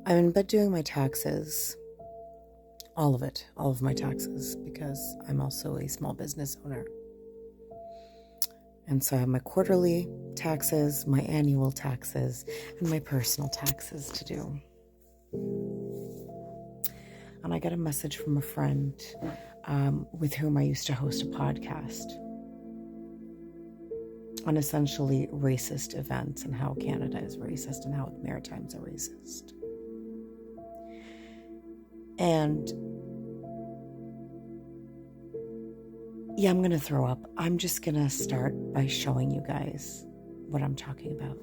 I'm in bed doing my taxes. All of it. All of my taxes. Because I'm also a small business owner. And so I have my quarterly taxes, my annual taxes, and my personal taxes to do. And I got a message from a friend with whom I used to host a podcast on essentially racist events and how Canada is racist and how the Maritimes are racist. And yeah, I'm going to throw up. I'm just going to start by showing you guys what I'm talking about.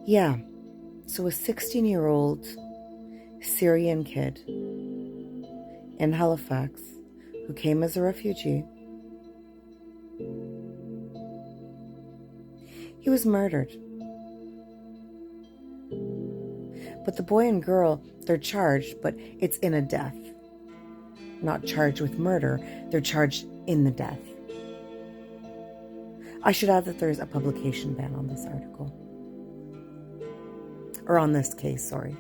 Yeah, so a 16-year-old Syrian kid in Halifax who came as a refugee, he was murdered. But the boy and girl, they're charged, but it's in a death. Not charged with murder, they're charged in the death. I should add that there's a publication ban on this article. Or on this case, sorry.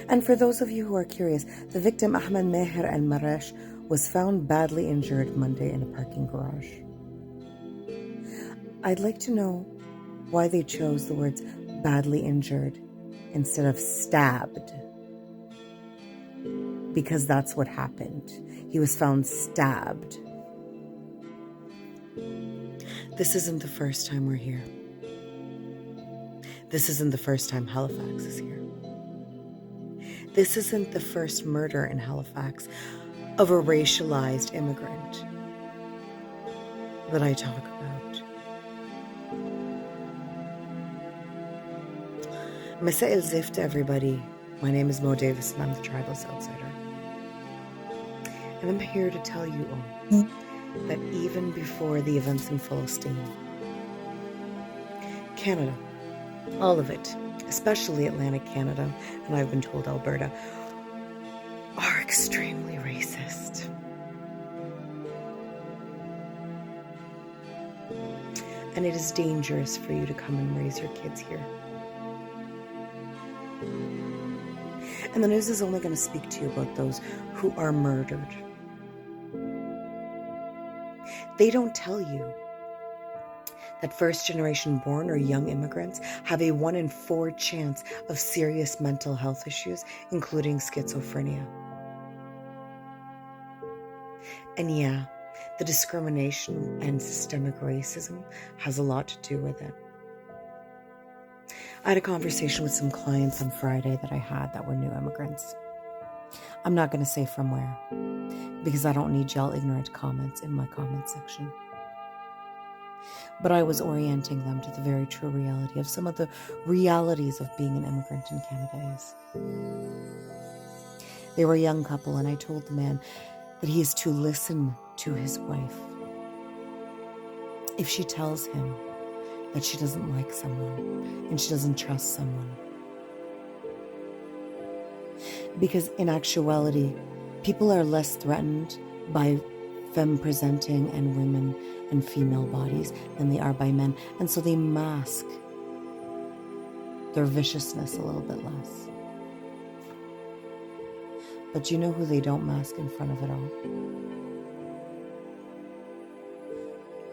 And for those of you who are curious, the victim, Ahmed Meher al-Marash, was found badly injured Monday in a parking garage. I'd like to know why they chose the words badly injured instead of stabbed. Because that's what happened. He was found stabbed. This isn't the first time we're here. This isn't the first time Halifax is here. This isn't the first murder in Halifax of a racialized immigrant that I talk about. Masa el Zif to everybody. My name is Mo Davis and I'm the Tribalist Outsider. And I'm here to tell you all that even before the events in Palestine, Canada, all of it, especially Atlantic Canada, and I've been told Alberta, are extremely racist. And it is dangerous for you to come and raise your kids here. And the news is only going to speak to you about those who are murdered. They don't tell you that first-generation born or young immigrants have a 1 in 4 chance of serious mental health issues, including schizophrenia. And yeah, the discrimination and systemic racism has a lot to do with it. I had a conversation with some clients on Friday that I had that were new immigrants. I'm not going to say from where, because I don't need y'all ignorant comments in my comment section. But I was orienting them to the very true reality of some of the realities of being an immigrant in Canada is. They were a young couple, and I told the man that he is to listen to his wife. If she tells him that she doesn't like someone and she doesn't trust someone. Because in actuality, people are less threatened by femme-presenting and women and female bodies than they are by men. And so they mask their viciousness a little bit less. But you know who they don't mask in front of it all?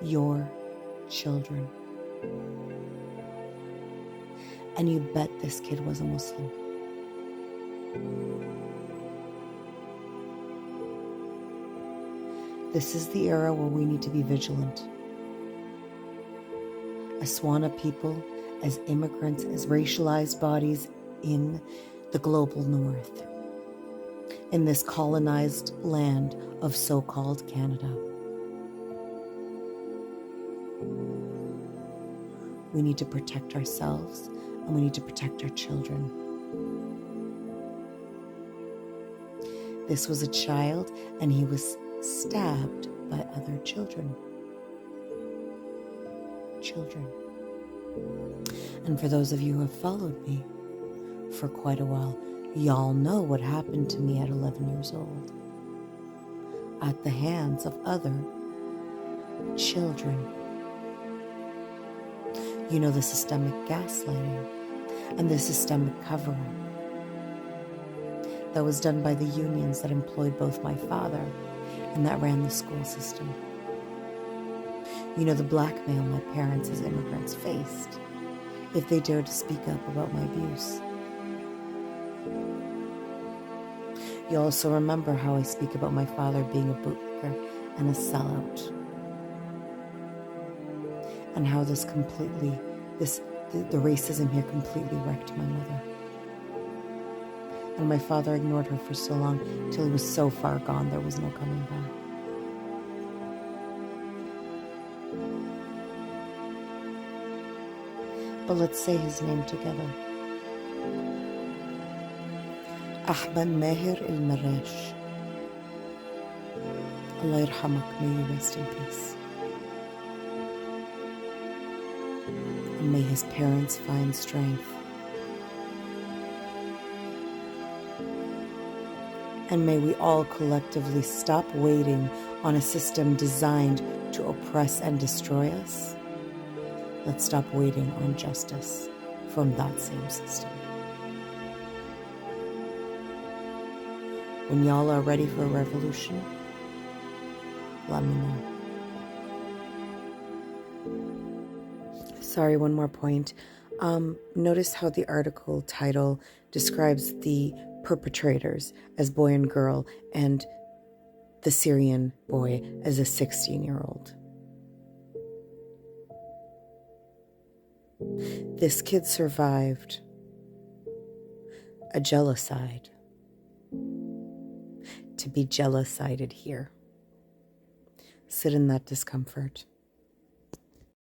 Your children. And you bet this kid was a Muslim. This is the era where we need to be vigilant. As Swana people, as immigrants, as racialized bodies in the global north, in this colonized land of so-called Canada. We need to protect ourselves and we need to protect our children. This was a child and he was stabbed by other children. And for those of you who have followed me for quite a while, y'all know what happened to me at 11 years old at the hands of other children. You know, the systemic gaslighting and the systemic covering that was done by the unions that employed both my father and that ran the school system. You know, the blackmail my parents as immigrants faced if they dared to speak up about my abuse. You also remember how I speak about my father being a bootlicker and a sellout, and how the racism here completely wrecked my mother. And my father ignored her for so long till he was so far gone there was no coming back. But let's say his name together. Ahmed Maher El-Marash. Allah yarhamak, may you rest in peace. And may his parents find strength. And may we all collectively stop waiting on a system designed to oppress and destroy us. Let's stop waiting on justice from that same system. When y'all are ready for a revolution, let me know. Sorry, one more point. Notice how the article title describes the perpetrators as boy and girl and the Syrian boy as a 16-year-old. This kid survived a jealocide. To be jealocided here. Sit in that discomfort.